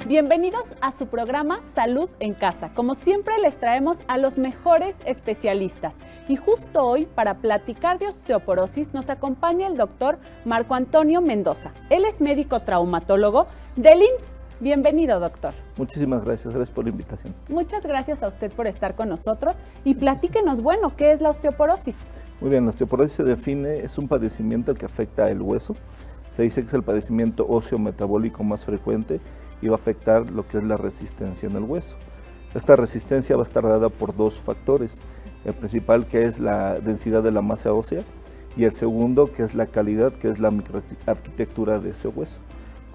Bienvenidos a su programa Salud en Casa. Como siempre les traemos a los mejores especialistas. Y justo hoy, para platicar de osteoporosis, nos acompaña el doctor Marco Antonio Mendoza. Él es médico traumatólogo del IMSS. Bienvenido, doctor. Muchísimas gracias por la invitación. Muchas gracias a usted por estar con nosotros y platíquenos, bueno, ¿qué es la osteoporosis? Muy bien, la osteoporosis se define, es un padecimiento que afecta el hueso. Se dice que es el padecimiento óseo metabólico más frecuente y va a afectar lo que es la resistencia en el hueso. Esta resistencia va a estar dada por dos factores. El principal, que es la densidad de la masa ósea, y el segundo, que es la calidad, que es la microarquitectura de ese hueso.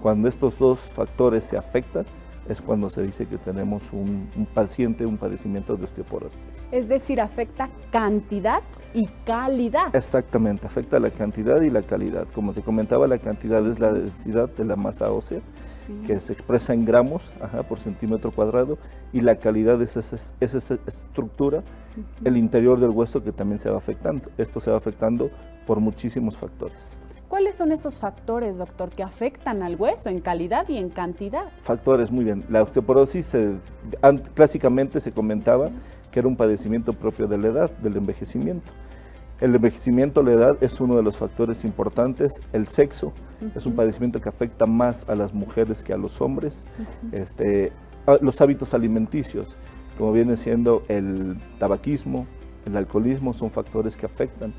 Cuando estos dos factores se afectan, es cuando se dice que tenemos un padecimiento de osteoporosis. Es decir, afecta cantidad y calidad. Exactamente, afecta la cantidad y la calidad. Como te comentaba, la cantidad es la densidad de la masa ósea, que se expresa en gramos por centímetro cuadrado, y la calidad es esa estructura, el interior del hueso, que también se va afectando. Esto se va afectando por muchísimos factores. ¿Cuáles son esos factores, doctor, que afectan al hueso en calidad y en cantidad? Factores, muy bien. La osteoporosis clásicamente se comentaba que era un padecimiento propio de la edad, del envejecimiento. El envejecimiento, la edad, es uno de los factores importantes. El sexo es un padecimiento que afecta más a las mujeres que a los hombres. Los hábitos alimenticios, como viene siendo el tabaquismo, el alcoholismo, son factores que afectan.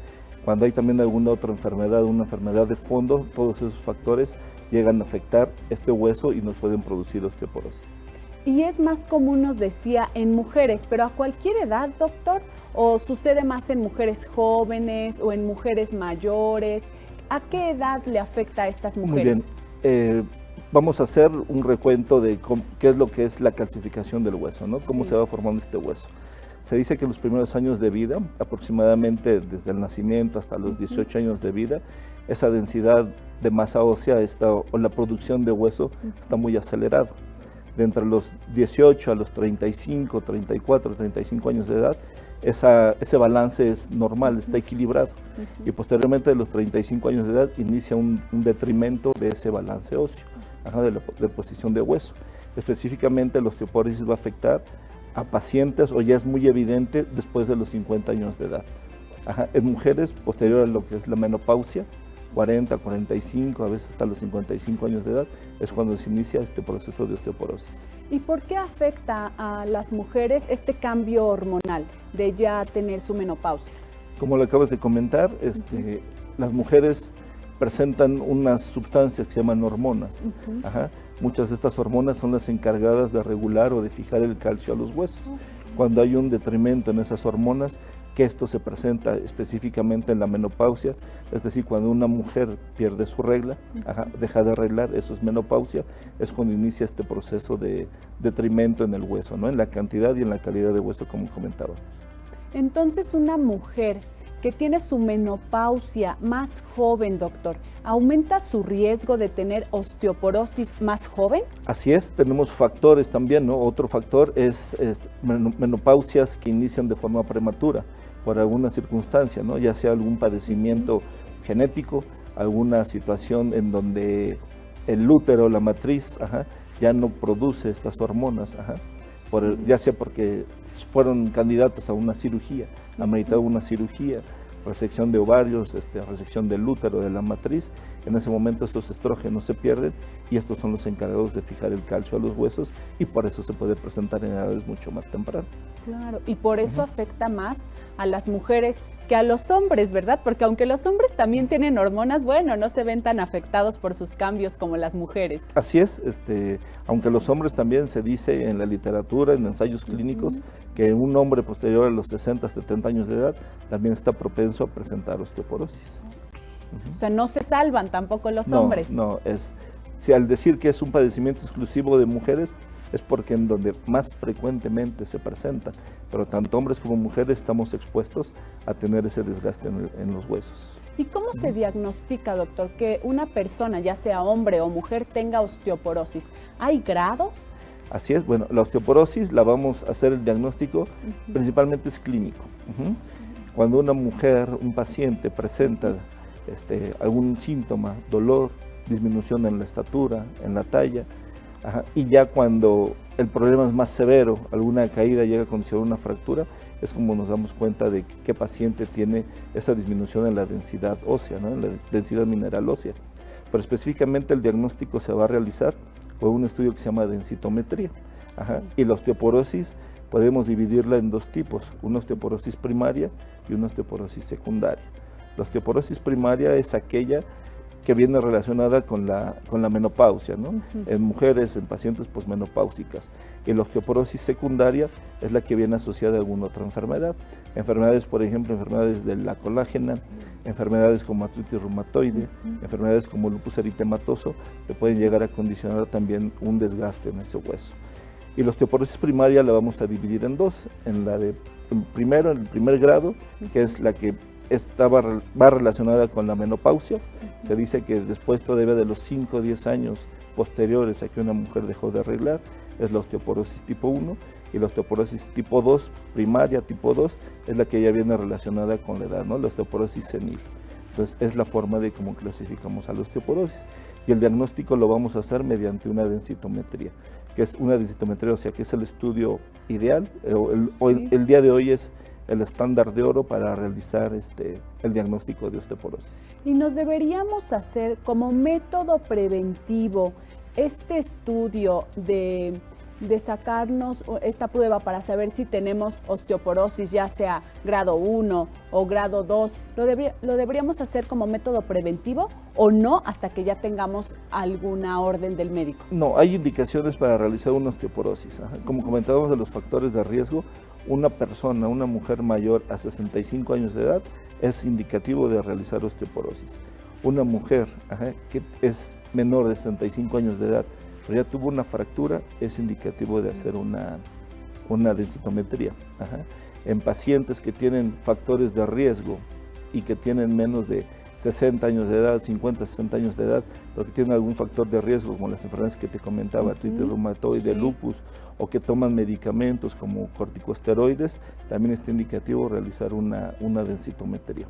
Cuando hay también alguna otra enfermedad, una enfermedad de fondo, todos esos factores llegan a afectar este hueso y nos pueden producir osteoporosis. Y es más común, nos decía, en mujeres, pero a cualquier edad, doctor, o sucede más en mujeres jóvenes o en mujeres mayores. ¿A qué edad le afecta a estas mujeres? Muy bien. Vamos a hacer un recuento de qué es lo que es la calcificación del hueso, ¿no? Cómo se va formando este hueso. Se dice que en los primeros años de vida, aproximadamente desde el nacimiento hasta los 18 años de vida, esa densidad de masa ósea o la producción de hueso está muy acelerado. De entre los 18 a los 35, 34, 35 años de edad, ese balance es normal, está equilibrado. Y posteriormente, de los 35 años de edad, inicia un detrimento de ese balance óseo, de la deposición de hueso. Específicamente, la osteoporosis va a afectar a pacientes, o ya es muy evidente, después de los 50 años de edad. En mujeres, posterior a lo que es la menopausia, 40, 45, a veces hasta los 55 años de edad, es cuando se inicia este proceso de osteoporosis. ¿Y por qué afecta a las mujeres este cambio hormonal de ya tener su menopausia? Como lo acabas de comentar, las mujeres presentan unas sustancias que se llaman hormonas. Muchas de estas hormonas son las encargadas de regular o de fijar el calcio a los huesos. Cuando hay un detrimento en esas hormonas, que esto se presenta específicamente en la menopausia, es decir, cuando una mujer pierde su regla, deja de arreglar, eso es menopausia, es cuando inicia este proceso de detrimento en el hueso, ¿no? En la cantidad y en la calidad de hueso, como comentábamos. Entonces, una mujer que tiene su menopausia más joven, doctor, ¿aumenta su riesgo de tener osteoporosis más joven? Así es, tenemos factores también, ¿no? Otro factor es menopausias que inician de forma prematura por alguna circunstancia, ¿no? Ya sea algún padecimiento genético, alguna situación en donde el útero, la matriz, ya no produce estas hormonas, ya sea porque fueron candidatos a una cirugía, ameritado una cirugía, resección de ovarios, resección del útero, de la matriz. En ese momento estos estrógenos se pierden y estos son los encargados de fijar el calcio a los huesos, y por eso se puede presentar en edades mucho más tempranas. Claro, y por eso afecta más a las mujeres que a los hombres, ¿verdad? Porque aunque los hombres también tienen hormonas, bueno, no se ven tan afectados por sus cambios como las mujeres. Así es, aunque los hombres también se dice en la literatura, en ensayos clínicos, que un hombre posterior a los 60, 70 años de edad también está propenso a presentar osteoporosis. O sea, no se salvan tampoco los hombres. No, si al decir que es un padecimiento exclusivo de mujeres, es porque en donde más frecuentemente se presenta, pero tanto hombres como mujeres estamos expuestos a tener ese desgaste en los huesos. ¿Y cómo se diagnostica, doctor, que una persona, ya sea hombre o mujer, tenga osteoporosis? ¿Hay grados? Así es, bueno, la osteoporosis la vamos a hacer el diagnóstico, principalmente es clínico. Cuando una mujer, un paciente presenta algún síntoma, dolor, disminución en la estatura, en la talla, Ajá. Y ya cuando el problema es más severo, alguna caída llega a condicionar una fractura, es como nos damos cuenta de qué paciente tiene esa disminución en la densidad ósea, ¿no? En la densidad mineral ósea. Pero específicamente el diagnóstico se va a realizar con un estudio que se llama densitometría. Ajá. Y la osteoporosis podemos dividirla en dos tipos, una osteoporosis primaria y una osteoporosis secundaria. La osteoporosis primaria es aquella que viene relacionada con la menopausia, ¿no? En mujeres, en pacientes posmenopáusicas. Y la osteoporosis secundaria es la que viene asociada a alguna otra enfermedad. Enfermedades, por ejemplo, enfermedades de la colágena, enfermedades como artritis reumatoide, enfermedades como lupus eritematoso, que pueden llegar a condicionar también un desgaste en ese hueso. Y la osteoporosis primaria la vamos a dividir en dos, en el primer grado, que es la que va relacionada con la menopausia. Se dice que después todavía de los 5 o 10 años posteriores a que una mujer dejó de arreglar, es la osteoporosis tipo 1, y la osteoporosis tipo 2, primaria tipo 2, es la que ya viene relacionada con la edad, ¿no? La osteoporosis senil. Entonces es la forma de cómo clasificamos a la osteoporosis. Y el diagnóstico lo vamos a hacer mediante una densitometría, que es una densitometría, o sea, que es el estudio ideal, el día de hoy es el estándar de oro para realizar el diagnóstico de osteoporosis. Y nos deberíamos hacer como método preventivo este estudio de sacarnos esta prueba para saber si tenemos osteoporosis, ya sea grado 1 o grado 2, ¿lo deberíamos hacer como método preventivo o no hasta que ya tengamos alguna orden del médico? No, hay indicaciones para realizar una osteoporosis. Ajá. Como comentábamos de los factores de riesgo, una persona, una mujer mayor a 65 años de edad es indicativo de realizar osteoporosis. Una mujer que es menor de 65 años de edad, pero ya tuvo una fractura, es indicativo de hacer una densitometría. Ajá. En pacientes que tienen factores de riesgo y que tienen menos de 60 años de edad, 50, 60 años de edad, pero que tienen algún factor de riesgo, como las enfermedades que te comentaba, artritis reumatoide, lupus, o que toman medicamentos como corticosteroides, también está indicativo realizar una densitometría.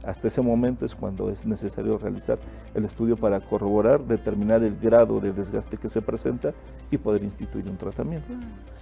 Hasta ese momento es cuando es necesario realizar el estudio para corroborar, determinar el grado de desgaste que se presenta y poder instituir un tratamiento.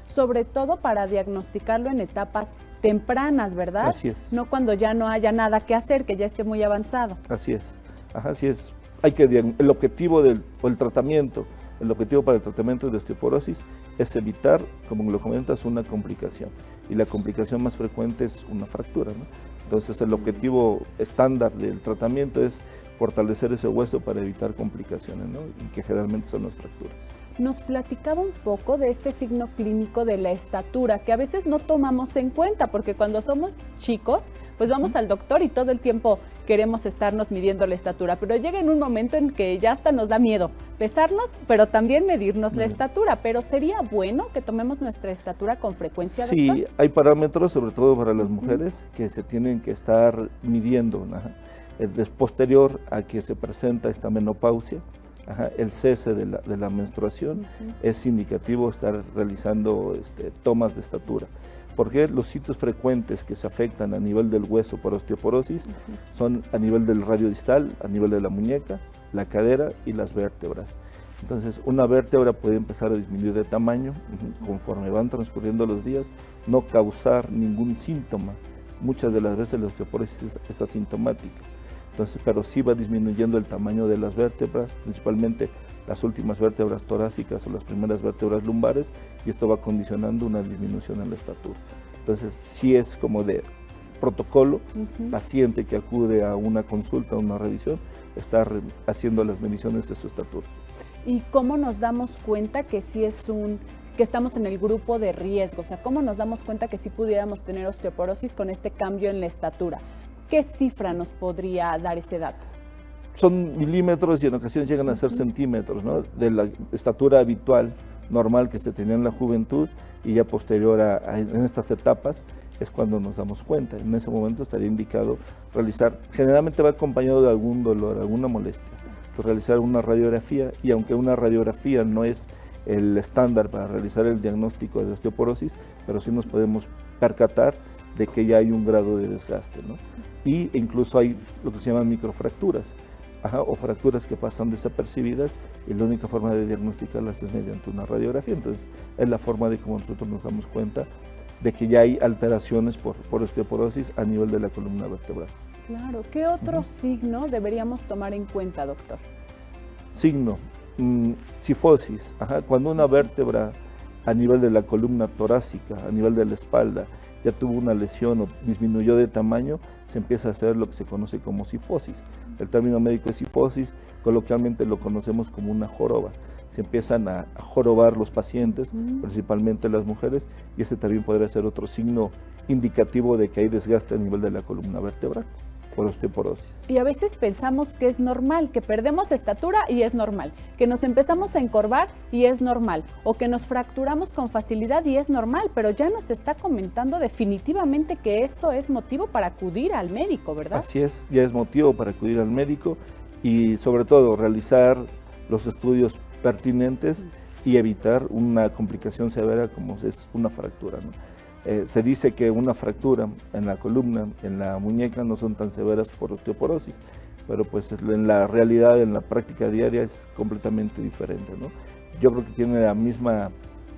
Sobre todo para diagnosticarlo en etapas tempranas, ¿verdad? Así es. No cuando ya no haya nada que hacer, que ya esté muy avanzado. Así es. Ajá, así es. El objetivo el objetivo para el tratamiento de osteoporosis es evitar, como lo comentas, una complicación. Y la complicación más frecuente es una fractura, ¿no? Entonces el objetivo estándar del tratamiento es fortalecer ese hueso para evitar complicaciones, ¿no? Y que generalmente son las fracturas. Nos platicaba un poco de este signo clínico de la estatura, que a veces no tomamos en cuenta, porque cuando somos chicos, pues vamos al doctor y todo el tiempo queremos estarnos midiendo la estatura, pero llega en un momento en que ya hasta nos da miedo pesarnos, pero también medirnos la estatura. Pero ¿sería bueno que tomemos nuestra estatura con frecuencia, doctor? Sí, hay parámetros, sobre todo para las mujeres, que se tienen que estar midiendo, ¿no? Es posterior a que se presenta esta menopausia. El cese de la menstruación es indicativo estar realizando tomas de estatura, porque los sitios frecuentes que se afectan a nivel del hueso por osteoporosis son a nivel del radio distal, a nivel de la muñeca, la cadera y las vértebras. Entonces, una vértebra puede empezar a disminuir de tamaño conforme van transcurriendo los días, no causar ningún síntoma. Muchas de las veces la osteoporosis es asintomática. Entonces, pero sí va disminuyendo el tamaño de las vértebras, principalmente las últimas vértebras torácicas o las primeras vértebras lumbares, y esto va condicionando una disminución en la estatura. Entonces, sí es como de protocolo, paciente que acude a una consulta, a una revisión, estar haciendo las mediciones de su estatura. ¿Y cómo nos damos cuenta que sí que estamos en el grupo de riesgo? O sea, ¿cómo nos damos cuenta que sí pudiéramos tener osteoporosis con este cambio en la estatura? ¿Qué cifra nos podría dar ese dato? Son milímetros y en ocasiones llegan a ser centímetros, ¿no? De la estatura habitual, normal que se tenía en la juventud, y ya posterior en estas etapas es cuando nos damos cuenta. En ese momento estaría indicado realizar, generalmente va acompañado de algún dolor, alguna molestia, entonces realizar una radiografía, y aunque una radiografía no es el estándar para realizar el diagnóstico de osteoporosis, pero sí nos podemos percatar de que ya hay un grado de desgaste, ¿no? Y incluso hay lo que se llaman microfracturas. o fracturas que pasan desapercibidas y la única forma de diagnosticarlas es mediante una radiografía. Entonces es la forma de cómo nosotros nos damos cuenta de que ya hay alteraciones por osteoporosis a nivel de la columna vertebral. Claro, ¿qué otro signo deberíamos tomar en cuenta, doctor? Signo, cifosis, cuando una vértebra a nivel de la columna torácica, a nivel de la espalda, ya tuvo una lesión o disminuyó de tamaño, se empieza a hacer lo que se conoce como cifosis. El término médico es cifosis, coloquialmente lo conocemos como una joroba. Se empiezan a jorobar los pacientes, principalmente las mujeres, y ese también podría ser otro signo indicativo de que hay desgaste a nivel de la columna vertebral por osteoporosis. Y a veces pensamos que es normal, que perdemos estatura y es normal, que nos empezamos a encorvar y es normal, o que nos fracturamos con facilidad y es normal, pero ya nos está comentando definitivamente que eso es motivo para acudir al médico, ¿verdad? Así es, ya es motivo para acudir al médico y sobre todo realizar los estudios pertinentes y evitar una complicación severa como es una fractura, ¿no? Se dice que una fractura en la columna, en la muñeca, no son tan severas por osteoporosis, pero pues en la realidad, en la práctica diaria es completamente diferente, ¿no? Yo creo que tiene la misma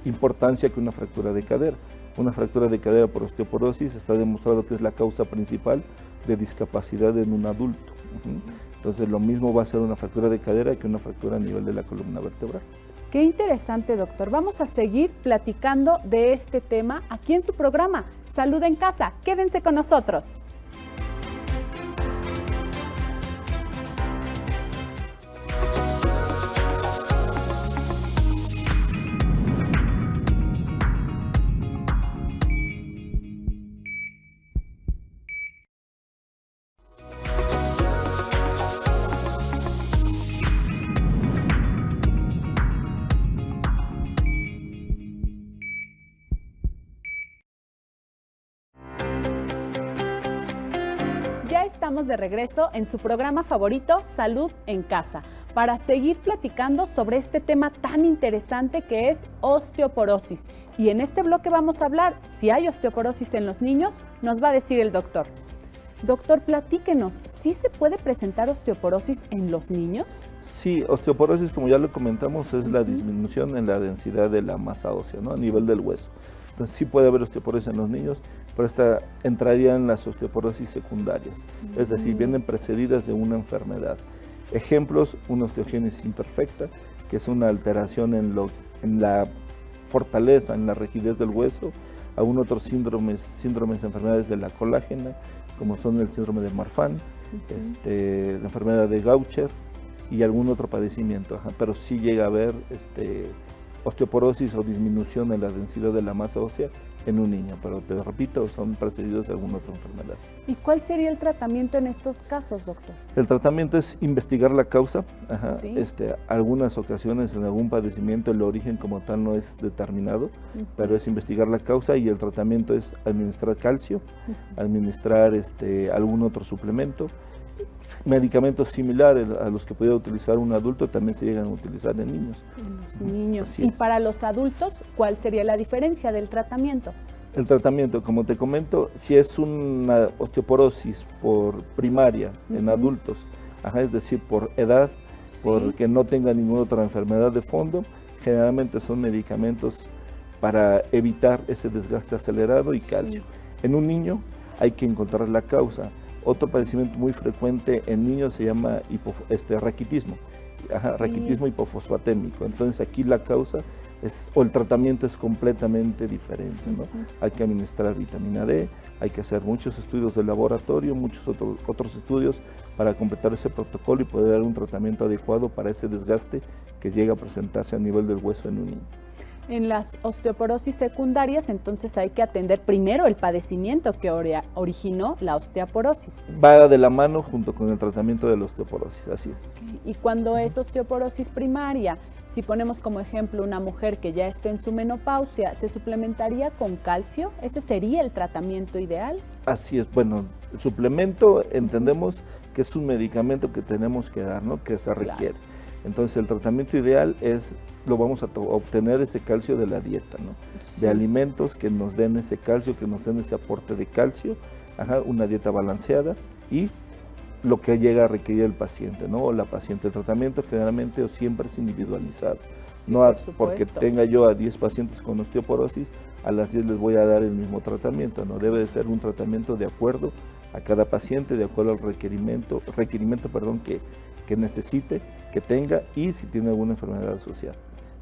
importancia que una fractura de cadera. Una fractura de cadera por osteoporosis está demostrado que es la causa principal de discapacidad en un adulto. Entonces lo mismo va a ser una fractura de cadera que una fractura a nivel de la columna vertebral. Qué interesante, doctor. Vamos a seguir platicando de este tema aquí en su programa Salud en Casa. Quédense con nosotros. Ya estamos de regreso en su programa favorito, Salud en Casa, para seguir platicando sobre este tema tan interesante que es osteoporosis. Y en este bloque vamos a hablar si hay osteoporosis en los niños, nos va a decir el doctor. Doctor, platíquenos, ¿sí se puede presentar osteoporosis en los niños? Sí, osteoporosis, como ya lo comentamos, es la disminución en la densidad de la masa ósea, ¿no? A nivel del hueso. Entonces sí puede haber osteoporosis en los niños, pero esta entraría en las osteoporosis secundarias, es decir, vienen precedidas de una enfermedad. Ejemplos, una osteogénesis imperfecta, que es una alteración en la fortaleza, en la rigidez del hueso, aún otros síndromes, enfermedades de la colágena, como son el síndrome de Marfan, la enfermedad de Gaucher y algún otro padecimiento, pero sí llega a haber osteoporosis o disminución en la densidad de la masa ósea en un niño, pero te repito, son precedidos de alguna otra enfermedad. ¿Y cuál sería el tratamiento en estos casos, doctor? El tratamiento es investigar la causa. Sí. Algunas ocasiones en algún padecimiento el origen como tal no es determinado, pero es investigar la causa y el tratamiento es administrar calcio, administrar algún otro suplemento. Medicamentos similares a los que pudiera utilizar un adulto también se llegan a utilizar en niños. En los niños. Y para los adultos, ¿cuál sería la diferencia del tratamiento? El tratamiento, como te comento, si es una osteoporosis por primaria en adultos, es decir, por edad, porque no tenga ninguna otra enfermedad de fondo, generalmente son medicamentos para evitar ese desgaste acelerado y calcio. En un niño hay que encontrar la causa. Otro padecimiento muy frecuente en niños se llama raquitismo, raquitismo hipofosfatémico. Entonces aquí la causa o el tratamiento es completamente diferente, ¿no? Hay que administrar vitamina D, hay que hacer muchos estudios de laboratorio, muchos otros estudios para completar ese protocolo y poder dar un tratamiento adecuado para ese desgaste que llega a presentarse a nivel del hueso en un niño. En las osteoporosis secundarias, entonces hay que atender primero el padecimiento que originó la osteoporosis. Va de la mano junto con el tratamiento de la osteoporosis, así es. Y cuando es osteoporosis primaria, si ponemos como ejemplo una mujer que ya esté en su menopausia, ¿se suplementaría con calcio? ¿Ese sería el tratamiento ideal? Así es, bueno, el suplemento entendemos que es un medicamento que tenemos que dar, ¿no? Que se requiere. Claro. Entonces el tratamiento ideal lo vamos a obtener ese calcio de la dieta, ¿no? Sí. De alimentos que nos den ese calcio, que nos den ese aporte de calcio, una dieta balanceada y lo que llega a requerir el paciente, ¿no? O la paciente. El tratamiento generalmente o siempre es individualizado. Sí, No porque supuesto. tenga yo a 10 pacientes con osteoporosis, a las 10 les voy a dar el mismo tratamiento, ¿no? Debe de ser un tratamiento de acuerdo a cada paciente, de acuerdo al requerimiento que necesite, que tenga y si tiene alguna enfermedad asociada,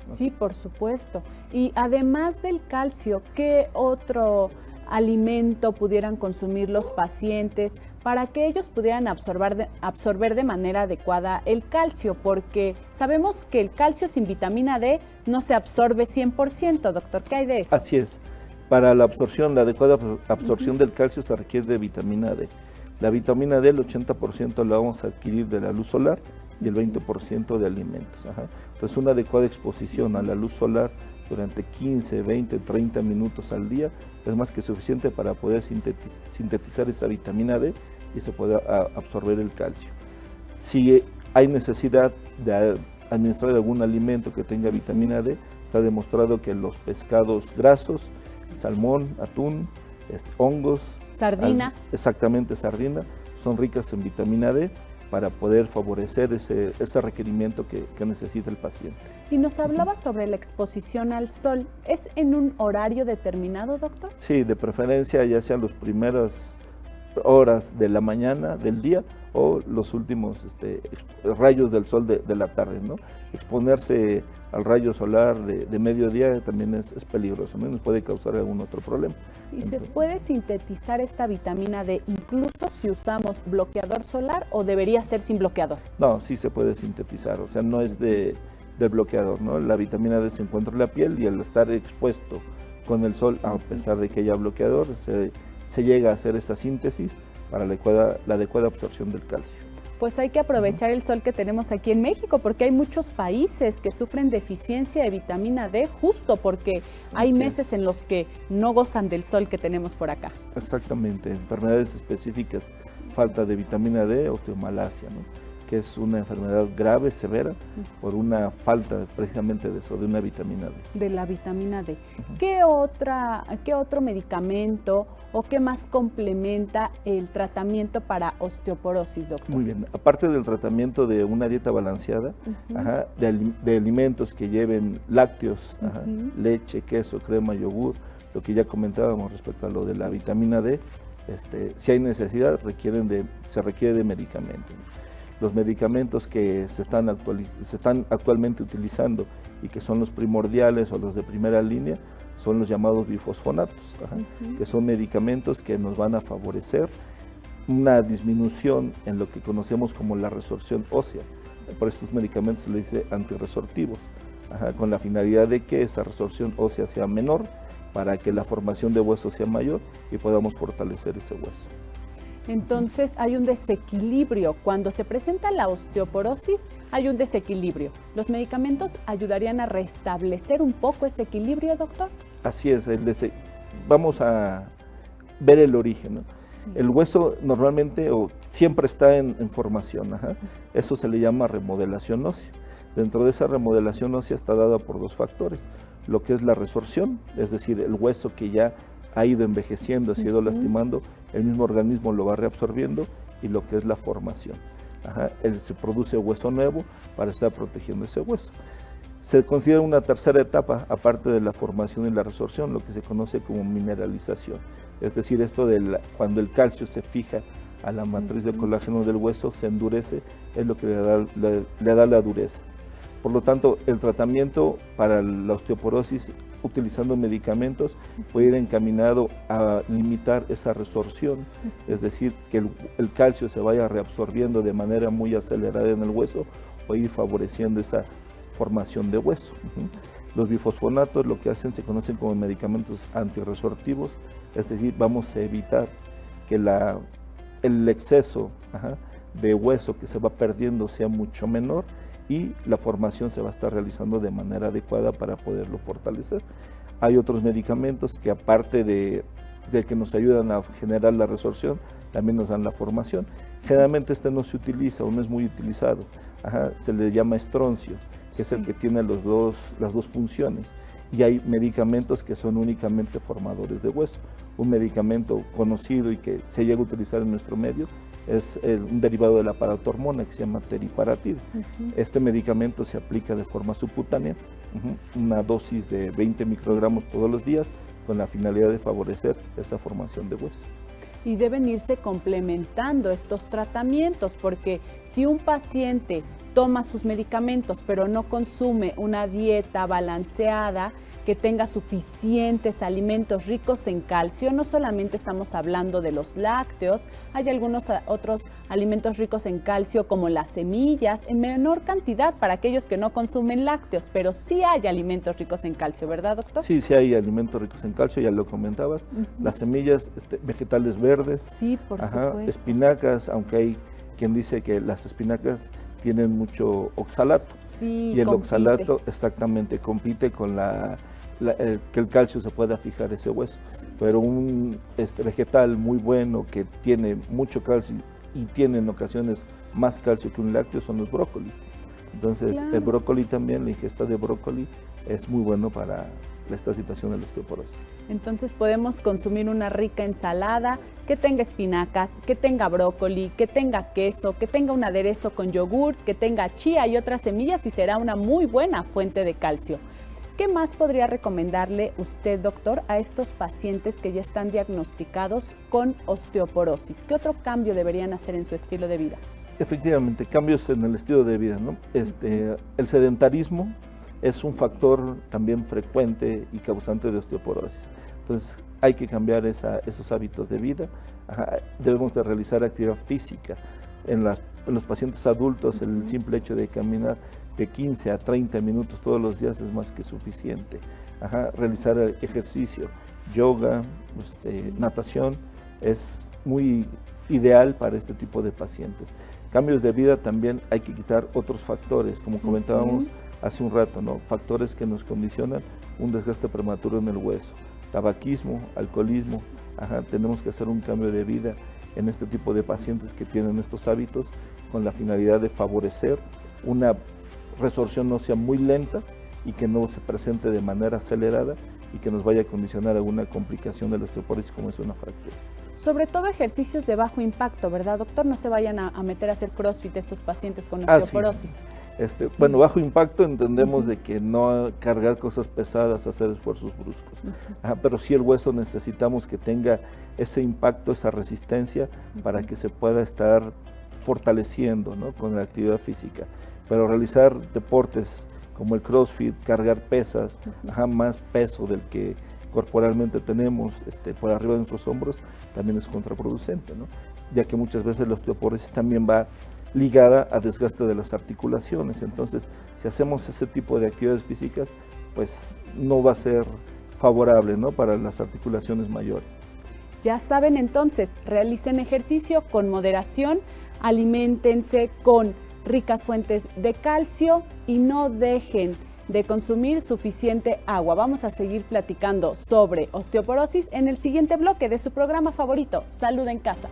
¿no? Sí, por supuesto. Y además del calcio, ¿qué otro alimento pudieran consumir los pacientes para que ellos pudieran absorber de manera adecuada el calcio? Porque sabemos que el calcio sin vitamina D no se absorbe 100%, doctor. ¿Qué hay de eso? Así es. Para la absorción, la adecuada absorción del calcio se requiere de vitamina D. La vitamina D, el 80% la vamos a adquirir de la luz solar y el 20% de alimentos. Entonces, una adecuada exposición a la luz solar durante 15, 20, 30 minutos al día es más que suficiente para poder sintetizar esa vitamina D y se pueda absorber el calcio. Si hay necesidad de administrar algún alimento que tenga vitamina D, está demostrado que los pescados grasos, salmón, atún, hongos, Sardina. Exactamente, sardina, son ricas en vitamina D para poder favorecer ese requerimiento que necesita el paciente. Y nos hablaba sobre la exposición al sol. ¿Es en un horario determinado, doctor? Sí, de preferencia ya sean las primeras horas de la mañana, del día, o los últimos rayos del sol de la tarde, ¿no? Exponerse al rayo solar de mediodía también es peligroso, ¿no? Nos puede causar algún otro problema. ¿Y se puede sintetizar esta vitamina D incluso si usamos bloqueador solar o debería ser sin bloqueador? No, sí se puede sintetizar, o sea, no es del bloqueador, ¿no? La vitamina D se encuentra en la piel y al estar expuesto con el sol, a pesar de que haya bloqueador, se llega a hacer esa síntesis para la adecuada absorción del calcio. Pues hay que aprovechar el sol que tenemos aquí en México, porque hay muchos países que sufren deficiencia de vitamina D justo porque hay meses en los que no gozan del sol que tenemos por acá. Exactamente, enfermedades específicas, falta de vitamina D, osteomalacia, ¿no? Que es una enfermedad grave, severa, por una falta precisamente de eso, de una vitamina D. De la vitamina D. ¿Qué otro medicamento o qué más complementa el tratamiento para osteoporosis, doctor? Muy bien, aparte del tratamiento de una dieta balanceada, de alimentos que lleven lácteos, leche, queso, crema, yogur, lo que ya comentábamos respecto a lo de la vitamina D, si hay necesidad, se requiere de medicamentos. Los medicamentos que se están actualmente utilizando y que son los primordiales o los de primera línea son los llamados bifosfonatos, que son medicamentos que nos van a favorecer una disminución en lo que conocemos como la resorción ósea. Por estos medicamentos se les dice antirresortivos, con la finalidad de que esa resorción ósea sea menor para que la formación de hueso sea mayor y podamos fortalecer ese hueso. Entonces hay un desequilibrio. Cuando se presenta la osteoporosis hay un desequilibrio. ¿Los medicamentos ayudarían a restablecer un poco ese equilibrio, doctor? Así es, vamos a ver el origen, ¿no? Sí. El hueso normalmente o siempre está en formación, eso se le llama remodelación ósea. Dentro de esa remodelación ósea está dada por dos factores, lo que es la resorción, es decir, el hueso que ya ha ido envejeciendo, se ha ido lastimando, el mismo organismo lo va reabsorbiendo, y lo que es la formación. Se produce hueso nuevo para estar protegiendo ese hueso. Se considera una tercera etapa, aparte de la formación y la resorción, lo que se conoce como mineralización. Es decir, cuando el calcio se fija a la matriz de colágeno del hueso, se endurece, es lo que le da la dureza. Por lo tanto, el tratamiento para la osteoporosis utilizando medicamentos puede ir encaminado a limitar esa resorción, es decir, que el calcio se vaya reabsorbiendo de manera muy acelerada en el hueso o ir favoreciendo esa formación de hueso. Los bifosfonatos lo que hacen se conocen como medicamentos antirresortivos, es decir, vamos a evitar que el exceso de hueso que se va perdiendo sea mucho menor y la formación se va a estar realizando de manera adecuada para poderlo fortalecer. Hay otros medicamentos que aparte de que nos ayudan a generar la resorción, también nos dan la formación. Generalmente no se utiliza o no es muy utilizado, se le llama estroncio, que es el que tiene las dos funciones. Y hay medicamentos que son únicamente formadores de hueso. Un medicamento conocido y que se llega a utilizar en nuestro medio es un derivado de la paratormona que se llama teriparatida. Este medicamento se aplica de forma subcutánea, una dosis de 20 microgramos todos los días, con la finalidad de favorecer esa formación de hueso. Y deben irse complementando estos tratamientos, porque si un paciente toma sus medicamentos pero no consume una dieta balanceada, que tenga suficientes alimentos ricos en calcio, no solamente estamos hablando de los lácteos, hay algunos otros alimentos ricos en calcio como las semillas, en menor cantidad para aquellos que no consumen lácteos, pero sí hay alimentos ricos en calcio, ¿verdad, doctor? Sí, sí hay alimentos ricos en calcio, ya lo comentabas, las semillas, vegetales verdes, sí, por supuesto. Espinacas, aunque hay quien dice que las espinacas tienen mucho oxalato, sí, y el oxalato exactamente compite con que el calcio se pueda fijar ese hueso, pero un vegetal muy bueno que tiene mucho calcio y tiene en ocasiones más calcio que un lácteo son los brócolis. Entonces el brócoli también, la ingesta de brócoli es muy bueno para esta situación de la osteoporosis. Entonces podemos consumir una rica ensalada que tenga espinacas, que tenga brócoli, que tenga queso, que tenga un aderezo con yogur, que tenga chía y otras semillas y será una muy buena fuente de calcio. ¿Qué más podría recomendarle usted, doctor, a estos pacientes que ya están diagnosticados con osteoporosis? ¿Qué otro cambio deberían hacer en su estilo de vida? Efectivamente, cambios en el estilo de vida, ¿no? El sedentarismo es un factor también frecuente y causante de osteoporosis. Entonces, hay que cambiar esos hábitos de vida. Debemos de realizar actividad física. En los pacientes adultos, el simple hecho de caminar de 15 a 30 minutos todos los días es más que suficiente. Realizar ejercicio, yoga, natación, es muy ideal para este tipo de pacientes. Cambios de vida también hay que quitar otros factores, como comentábamos hace un rato, ¿no? Factores que nos condicionan un desgaste prematuro en el hueso, tabaquismo, alcoholismo. Tenemos que hacer un cambio de vida en este tipo de pacientes que tienen estos hábitos con la finalidad de favorecer una resorción ósea muy lenta y que no se presente de manera acelerada y que nos vaya a condicionar alguna complicación de la osteoporosis como es una fractura. Sobre todo ejercicios de bajo impacto, ¿verdad, doctor? No se vayan a meter a hacer CrossFit estos pacientes con osteoporosis. Sí. Bueno, bajo impacto entendemos de que no cargar cosas pesadas, hacer esfuerzos bruscos. Pero sí el hueso necesitamos que tenga ese impacto, esa resistencia para que se pueda estar fortaleciendo, ¿no?, con la actividad física. Pero realizar deportes como el CrossFit, cargar pesas, más peso del que corporalmente tenemos por arriba de nuestros hombros, también es contraproducente, ¿no? Ya que muchas veces la osteoporosis también va ligada a desgaste de las articulaciones. Entonces, si hacemos ese tipo de actividades físicas, pues no va a ser favorable, ¿no?, para las articulaciones mayores. Ya saben, entonces, realicen ejercicio con moderación, aliméntense con ricas fuentes de calcio y no dejen de consumir suficiente agua. Vamos a seguir platicando sobre osteoporosis en el siguiente bloque de su programa favorito, Salud en Casa.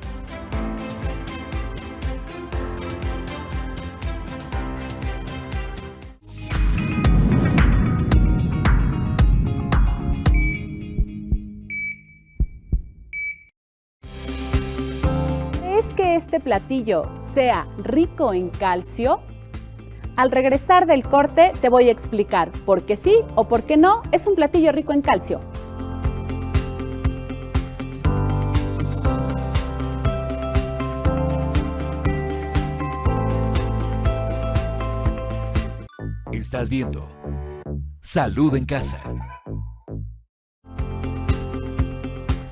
¿Crees que este platillo sea rico en calcio? Al regresar del corte te voy a explicar por qué sí o por qué no es un platillo rico en calcio. Estás viendo Salud en Casa.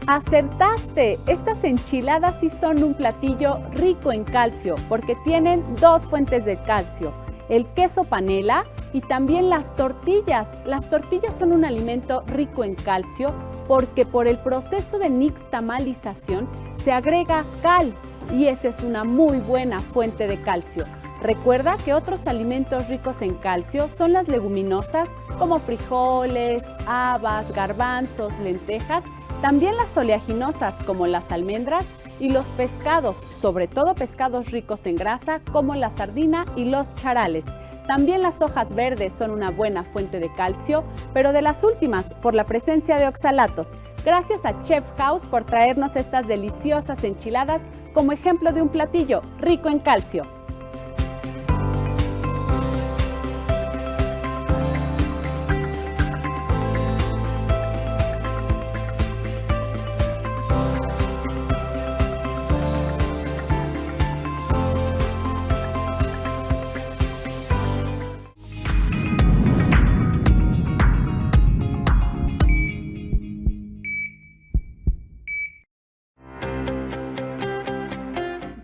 Acertaste, estas enchiladas sí son un platillo rico en calcio porque tienen dos fuentes de calcio, el queso panela y también las tortillas. Las tortillas son un alimento rico en calcio porque por el proceso de nixtamalización se agrega cal y esa es una muy buena fuente de calcio. Recuerda que otros alimentos ricos en calcio son las leguminosas como frijoles, habas, garbanzos, lentejas, también las oleaginosas como las almendras y los pescados, sobre todo pescados ricos en grasa como la sardina y los charales. También las hojas verdes son una buena fuente de calcio, pero de las últimas por la presencia de oxalatos. Gracias a Chef House por traernos estas deliciosas enchiladas como ejemplo de un platillo rico en calcio.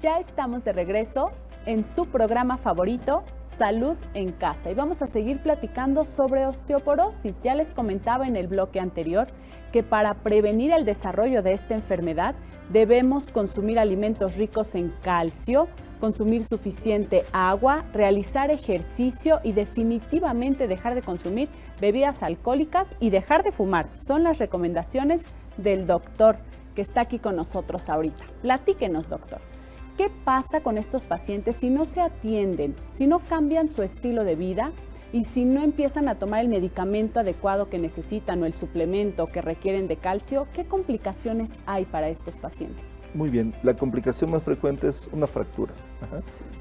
Ya estamos de regreso en su programa favorito, Salud en Casa, y vamos a seguir platicando sobre osteoporosis. Ya les comentaba en el bloque anterior que para prevenir el desarrollo de esta enfermedad debemos consumir alimentos ricos en calcio, consumir suficiente agua, realizar ejercicio y definitivamente dejar de consumir bebidas alcohólicas y dejar de fumar. Son las recomendaciones del doctor que está aquí con nosotros ahorita. Platíquenos, doctor. ¿Qué pasa con estos pacientes si no se atienden, si no cambian su estilo de vida y si no empiezan a tomar el medicamento adecuado que necesitan o el suplemento que requieren de calcio? ¿Qué complicaciones hay para estos pacientes? Muy bien, la complicación más frecuente es una fractura.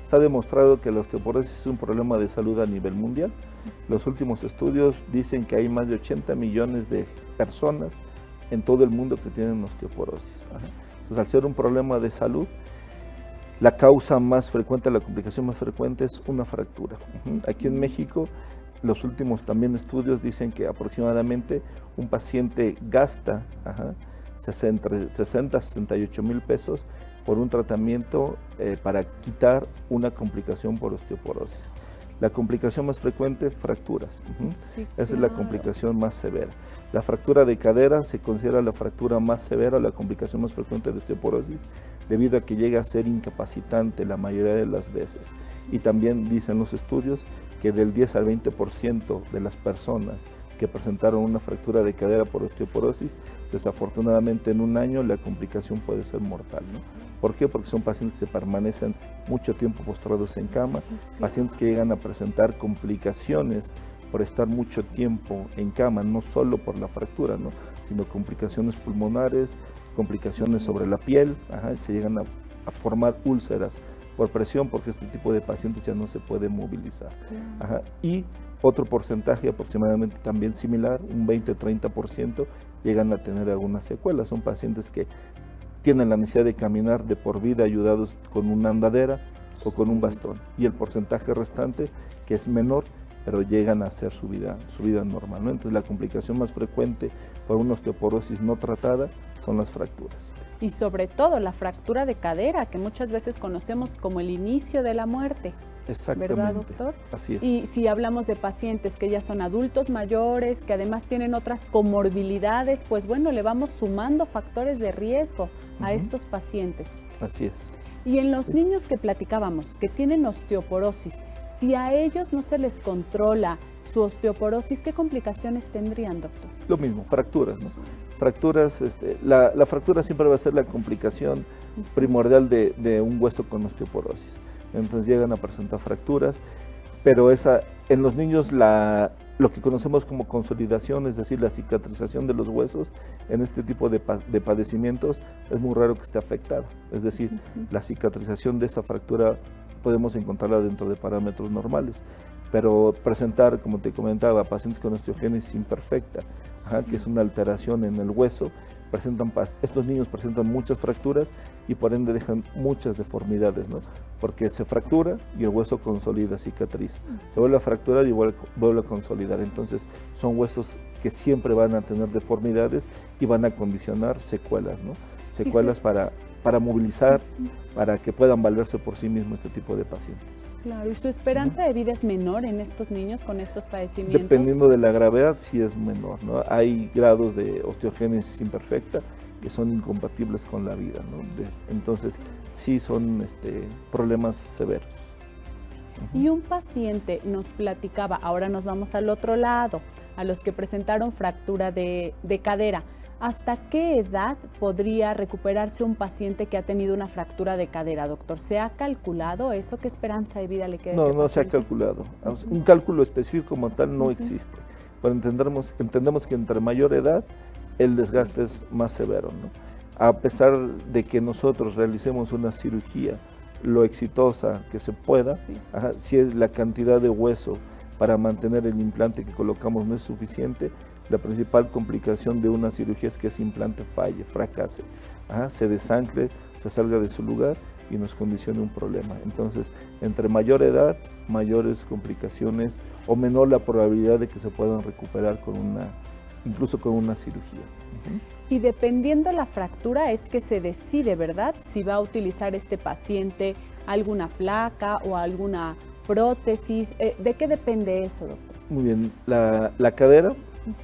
Está demostrado que la osteoporosis es un problema de salud a nivel mundial. Los últimos estudios dicen que hay más de 80 millones de personas en todo el mundo que tienen osteoporosis. Entonces, al ser un problema de salud, la causa más frecuente, la complicación más frecuente es una fractura. Aquí en México, los últimos también estudios dicen que aproximadamente un paciente gasta entre 60 a 68 mil pesos por un tratamiento para quitar una complicación por osteoporosis. La complicación más frecuente, fracturas. Sí, esa es la complicación más severa. La fractura de cadera se considera la fractura más severa, la complicación más frecuente de osteoporosis, debido a que llega a ser incapacitante la mayoría de las veces. Y también dicen los estudios que del 10 al 20% de las personas que presentaron una fractura de cadera por osteoporosis, desafortunadamente en un año la complicación puede ser mortal, ¿no? ¿Por qué? Porque son pacientes que permanecen mucho tiempo postrados en cama, pacientes que llegan a presentar complicaciones por estar mucho tiempo en cama, no solo por la fractura, ¿no?, sino complicaciones pulmonares, complicaciones sobre la piel, se llegan a formar úlceras por presión, porque este tipo de pacientes ya no se puede movilizar. Y otro porcentaje aproximadamente también similar, un 20-30%, llegan a tener algunas secuelas. Son pacientes que tienen la necesidad de caminar de por vida ayudados con una andadera o con un bastón. Y el porcentaje restante, que es menor, pero llegan a hacer su vida normal, ¿no? Entonces la complicación más frecuente por una osteoporosis no tratada son las fracturas. Y sobre todo la fractura de cadera, que muchas veces conocemos como el inicio de la muerte. Exactamente. ¿Verdad, doctor? Así es. Y si hablamos de pacientes que ya son adultos mayores, que además tienen otras comorbilidades, pues bueno, le vamos sumando factores de riesgo a estos pacientes. Así es. Y en los niños que platicábamos, que tienen osteoporosis, si a ellos no se les controla su osteoporosis, ¿qué complicaciones tendrían, doctor? Lo mismo, fracturas, ¿no? Fracturas, la fractura siempre va a ser la complicación primordial de un hueso con osteoporosis. Entonces llegan a presentar fracturas, pero en los niños lo que conocemos como consolidación, es decir, la cicatrización de los huesos en este tipo de padecimientos, es muy raro que esté afectada. Es decir, la cicatrización de esa fractura podemos encontrarla dentro de parámetros normales, pero presentar, como te comentaba, pacientes con osteogénesis imperfecta, que es una alteración en el hueso, estos niños presentan muchas fracturas y por ende dejan muchas deformidades, ¿no? Porque se fractura y el hueso consolida, cicatriza. Se vuelve a fracturar y vuelve a consolidar. Entonces son huesos que siempre van a tener deformidades y van a condicionar secuelas, ¿no? Secuelas para movilizar, para que puedan valerse por sí mismos este tipo de pacientes. Claro, ¿y su esperanza de vida es menor en estos niños con estos padecimientos? Dependiendo de la gravedad, sí es menor, ¿no? Hay grados de osteogénesis imperfecta que son incompatibles con la vida, ¿no? Entonces, sí son problemas severos. Y un paciente nos platicaba, ahora nos vamos al otro lado, a los que presentaron fractura de cadera. ¿Hasta qué edad podría recuperarse un paciente que ha tenido una fractura de cadera, doctor? ¿Se ha calculado eso? ¿Qué esperanza de vida le queda a ese paciente? No se ha calculado. Un cálculo específico como tal no existe. Pero entendemos que entre mayor edad, el desgaste es más severo, ¿no? A pesar de que nosotros realicemos una cirugía lo exitosa que se pueda, si es la cantidad de hueso para mantener el implante que colocamos no es suficiente, la principal complicación de una cirugía es que ese implante falle, fracase, se desancle, se salga de su lugar y nos condicione un problema. Entonces, entre mayor edad, mayores complicaciones o menor la probabilidad de que se puedan recuperar incluso con una cirugía. Y dependiendo la fractura es que se decide, ¿verdad?, si va a utilizar este paciente alguna placa o alguna prótesis. ¿De qué depende eso, doctor? Muy bien, la cadera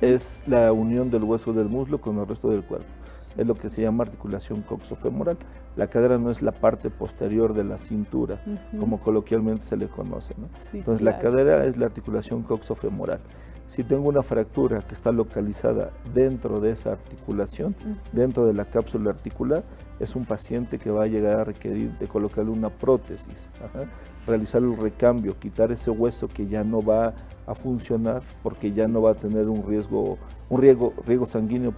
es la unión del hueso del muslo con el resto del cuerpo. Es lo que se llama articulación coxofemoral. La cadera no es la parte posterior de la cintura, como coloquialmente se le conoce, ¿no? Sí, entonces, claro, la cadera es la articulación coxofemoral. Si tengo una fractura que está localizada dentro de esa articulación, dentro de la cápsula articular, es un paciente que va a llegar a requerir de colocarle una prótesis, realizar el recambio, quitar ese hueso que ya no va a funcionar porque ya no va a tener un riego sanguíneo,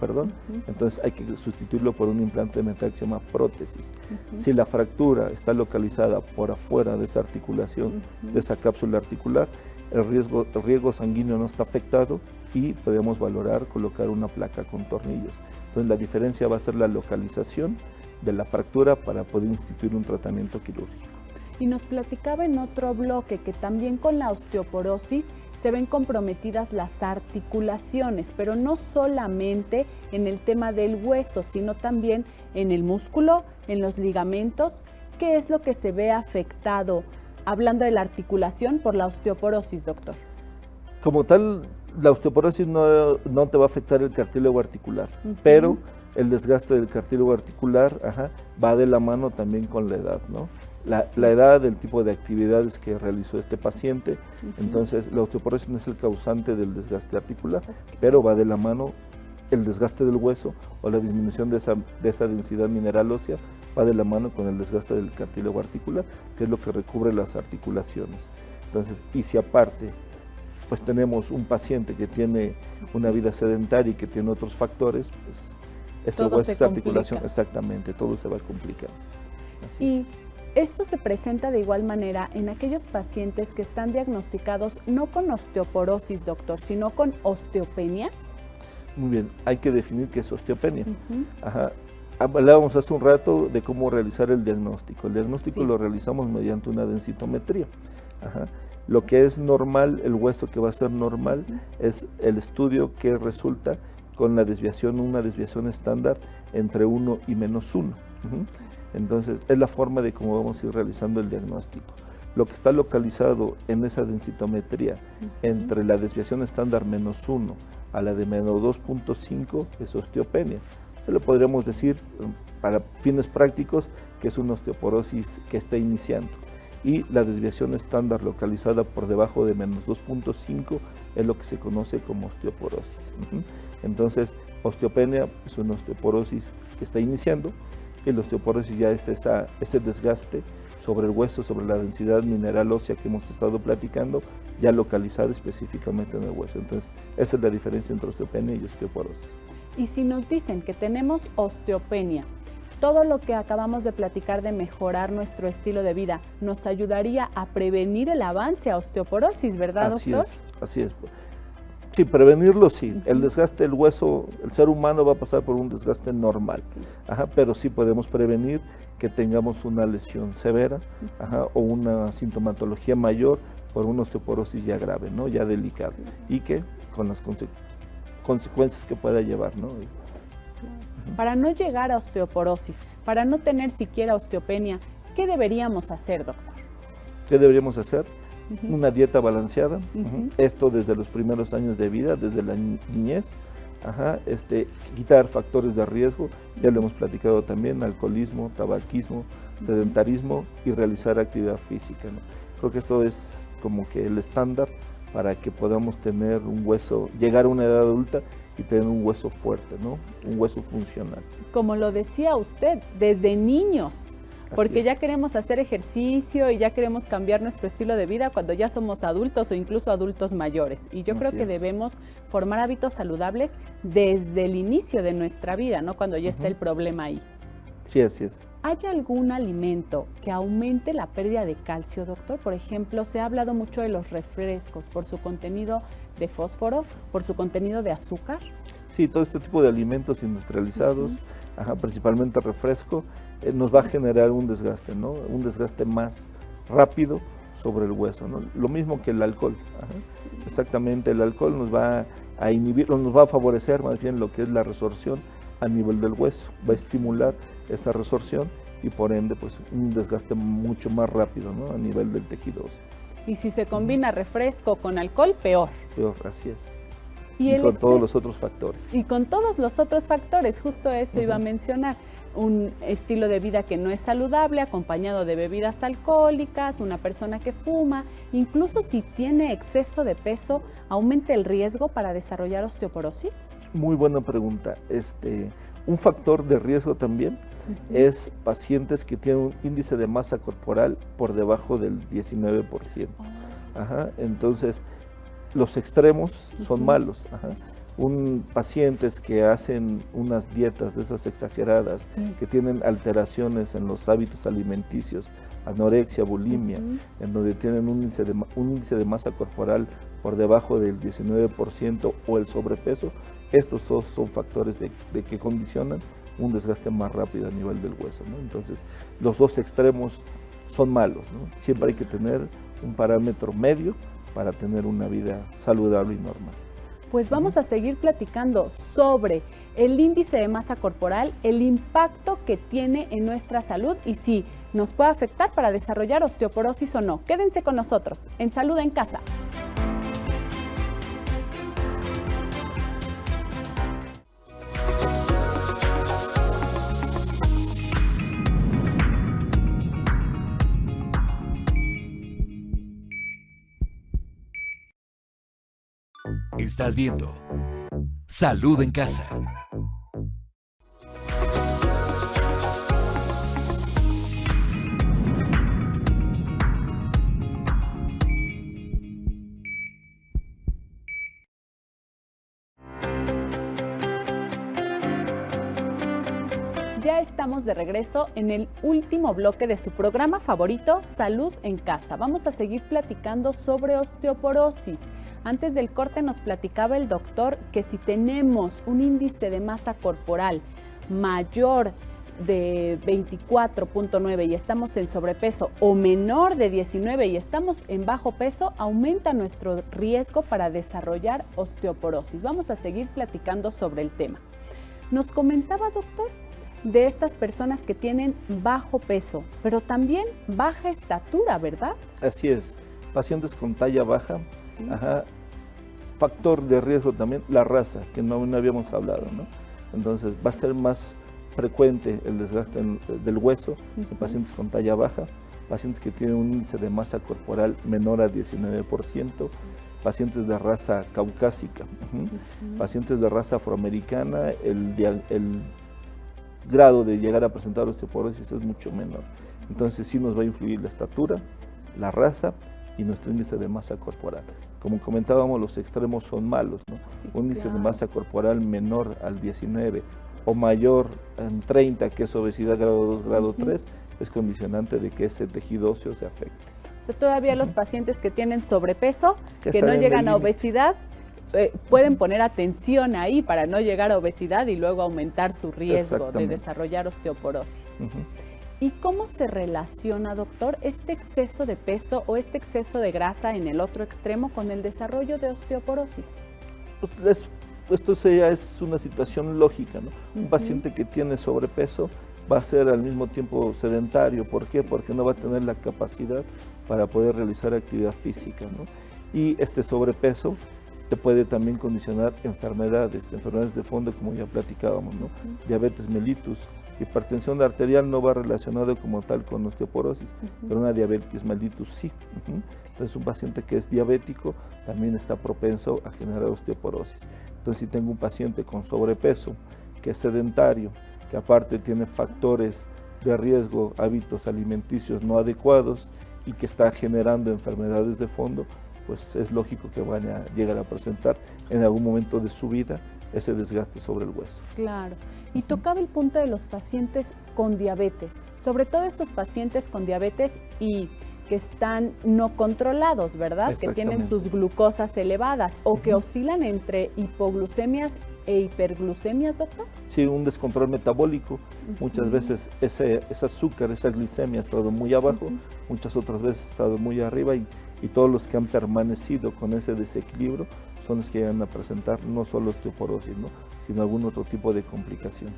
entonces hay que sustituirlo por un implante de metal que se llama prótesis. Si la fractura está localizada por afuera de esa articulación, de esa cápsula articular, el riego sanguíneo no está afectado y podemos valorar colocar una placa con tornillos. Entonces la diferencia va a ser la localización de la fractura para poder instituir un tratamiento quirúrgico. Y nos platicaba en otro bloque que también con la osteoporosis se ven comprometidas las articulaciones, pero no solamente en el tema del hueso, sino también en el músculo, en los ligamentos. ¿Qué es lo que se ve afectado, hablando de la articulación, por la osteoporosis, doctor? Como tal, la osteoporosis no te va a afectar el cartílago articular, pero el desgaste del cartílago articular va de la mano también con la edad, ¿no? La edad, el tipo de actividades que realizó este paciente, entonces la osteoporosis no es el causante del desgaste articular, pero va de la mano el desgaste del hueso o la disminución de esa densidad mineral ósea, va de la mano con el desgaste del cartílago articular, que es lo que recubre las articulaciones. Entonces, y si aparte pues tenemos un paciente que tiene una vida sedentaria y que tiene otros factores, pues ese hueso, esa articulación, exactamente, todo se va a complicar. Y esto se presenta de igual manera en aquellos pacientes que están diagnosticados no con osteoporosis, doctor, sino con osteopenia. Muy bien, hay que definir qué es osteopenia. Hablábamos hace un rato de cómo realizar el diagnóstico. El diagnóstico lo realizamos mediante una densitometría. Lo que es normal, el hueso que va a ser normal, es el estudio que resulta con la desviación, una desviación estándar entre 1 y -1. Entonces, es la forma de cómo vamos a ir realizando el diagnóstico. Lo que está localizado en esa densitometría entre la desviación estándar -1 a la de -2.5 es osteopenia. Se lo podríamos decir, para fines prácticos, que es una osteoporosis que está iniciando. Y la desviación estándar localizada por debajo de -2.5 es lo que se conoce como osteoporosis. Entonces, osteopenia es una osteoporosis que está iniciando, y la osteoporosis ya es ese desgaste sobre el hueso, sobre la densidad mineral ósea que hemos estado platicando, ya localizada específicamente en el hueso. Entonces, esa es la diferencia entre osteopenia y osteoporosis. Y si nos dicen que tenemos osteopenia, todo lo que acabamos de platicar de mejorar nuestro estilo de vida nos ayudaría a prevenir el avance a osteoporosis, ¿verdad, doctor? Así es. Sí, prevenirlo sí. El desgaste del hueso, el ser humano va a pasar por un desgaste normal, pero sí podemos prevenir que tengamos una lesión severa o una sintomatología mayor por una osteoporosis ya grave, ¿no? Ya delicada, y que con las consecuencias que pueda llevar, ¿no? Para no llegar a osteoporosis, para no tener siquiera osteopenia, ¿qué deberíamos hacer, doctor? ¿Qué deberíamos hacer? Una dieta balanceada, esto desde los primeros años de vida, desde la niñez, quitar factores de riesgo, ya lo hemos platicado también, alcoholismo, tabaquismo, sedentarismo y realizar actividad física, ¿no? Creo que esto es como que el estándar para que podamos tener un hueso, llegar a una edad adulta y tener un hueso fuerte, ¿no? Un hueso funcional. Como lo decía usted, desde niños porque es. ya queremos hacer ejercicio y ya queremos cambiar nuestro estilo de vida cuando ya somos adultos o incluso adultos mayores. Y yo creo que debemos formar hábitos saludables desde el inicio de nuestra vida, no cuando ya está el problema ahí. Sí, así es. ¿Hay algún alimento que aumente la pérdida de calcio, doctor? Por ejemplo, se ha hablado mucho de los refrescos por su contenido de fósforo, por su contenido de azúcar. Sí, todo este tipo de alimentos industrializados, principalmente refresco, nos va a generar un desgaste, ¿no? Un desgaste más rápido sobre el hueso, ¿no? Lo mismo que el alcohol. Sí. Exactamente, el alcohol nos va a inhibir, nos va a favorecer más bien lo que es la resorción a nivel del hueso, va a estimular esa resorción y por ende pues un desgaste mucho más rápido, ¿no? A nivel del tejido óseo. Y si se combina refresco con alcohol, peor. Peor, así es. Y con todos los otros factores. Y con todos los otros factores, justo eso iba a mencionar. Un estilo de vida que no es saludable, acompañado de bebidas alcohólicas, una persona que fuma, incluso si tiene exceso de peso, ¿aumenta el riesgo para desarrollar osteoporosis? Muy buena pregunta. Un factor de riesgo también es pacientes que tienen un índice de masa corporal por debajo del 19%. Entonces, los extremos son malos. Pacientes que hacen unas dietas de esas exageradas, que tienen alteraciones en los hábitos alimenticios, anorexia, bulimia, en donde tienen un índice de masa corporal por debajo del 19% o el sobrepeso, estos son factores de que condicionan un desgaste más rápido a nivel del hueso, ¿no? Entonces, los dos extremos son malos, ¿no? Siempre hay que tener un parámetro medio para tener una vida saludable y normal. Pues vamos a seguir platicando sobre el índice de masa corporal, el impacto que tiene en nuestra salud y si nos puede afectar para desarrollar osteoporosis o no. Quédense con nosotros en Salud en Casa. Estás viendo Salud en Casa. Ya estamos de regreso en el último bloque de su programa favorito, Salud en Casa. Vamos a seguir platicando sobre osteoporosis. Antes del corte nos platicaba el doctor que si tenemos un índice de masa corporal mayor de 24.9 y estamos en sobrepeso o menor de 19 y estamos en bajo peso, aumenta nuestro riesgo para desarrollar osteoporosis. Vamos a seguir platicando sobre el tema. Nos comentaba, doctor, de estas personas que tienen bajo peso, pero también baja estatura, ¿verdad? Así es. Pacientes con talla baja, factor de riesgo también, la raza, que no habíamos hablado, ¿no? Entonces va a ser más frecuente el desgaste del hueso en pacientes con talla baja, pacientes que tienen un índice de masa corporal menor a 19%, pacientes de raza caucásica, pacientes de raza afroamericana, el grado de llegar a presentar osteoporosis es mucho menor. Entonces sí nos va a influir la estatura, la raza y nuestro índice de masa corporal. Como comentábamos, los extremos son malos, ¿no? Un índice de masa corporal menor al 19 o mayor en 30, que es obesidad grado 2, grado 3, es condicionante de que ese tejido óseo se afecte. O sea, todavía los pacientes que tienen sobrepeso, que no llegan a obesidad, pueden poner atención ahí para no llegar a obesidad y luego aumentar su riesgo de desarrollar osteoporosis. ¿Y cómo se relaciona, doctor, este exceso de peso o este exceso de grasa en el otro extremo con el desarrollo de osteoporosis? Esto ya es una situación lógica, ¿no? Un paciente que tiene sobrepeso va a ser al mismo tiempo sedentario. ¿Por qué? Porque no va a tener la capacidad para poder realizar actividad física, ¿no? Y este sobrepeso te puede también condicionar enfermedades de fondo, como ya platicábamos, ¿no? Diabetes mellitus. Hipertensión arterial no va relacionado como tal con osteoporosis, pero una diabetes mellitus sí. Entonces un paciente que es diabético también está propenso a generar osteoporosis. Entonces si tengo un paciente con sobrepeso, que es sedentario, que aparte tiene factores de riesgo, hábitos alimenticios no adecuados y que está generando enfermedades de fondo, pues es lógico que van a llegar a presentar en algún momento de su vida ese desgaste sobre el hueso. Claro. Y tocaba el punto de los pacientes con diabetes, sobre todo estos pacientes con diabetes y que están no controlados, ¿verdad? Que tienen sus glucosas elevadas o que oscilan entre hipoglucemias e hiperglucemias, doctor. Sí, un descontrol metabólico. Muchas veces ese azúcar, esa glicemia ha estado muy abajo, muchas otras veces ha estado muy arriba y todos los que han permanecido con ese desequilibrio son los que llegan a presentar no solo osteoporosis, ¿no?, sino algún otro tipo de complicaciones.